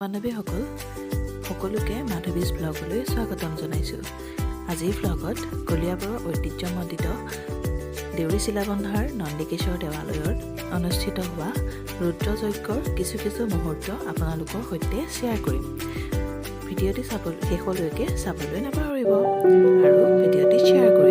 বান্ধৱীসকল সকলোকে মাধৱীজ ব্লগলৈ স্বাগতম জনাইছোঁ। আজিৰ ব্লগত কলিয়াবৰৰ ঐতিহ্যমণ্ডিত দেউৰী চিলাবন্ধাৰ নন্দিকেশ্বৰ দেৱালয়ত অনুষ্ঠিত হোৱা ৰুদ্ৰযজ্ঞৰ কিছু মুহূৰ্ত আপোনালোকৰ সৈতে শ্বেয়াৰ কৰিম। ভিডিঅ'টি শেষলৈকে চাবলৈ নাপাহৰিব আৰু ভিডিঅ'টি শ্বেয়াৰ কৰিব।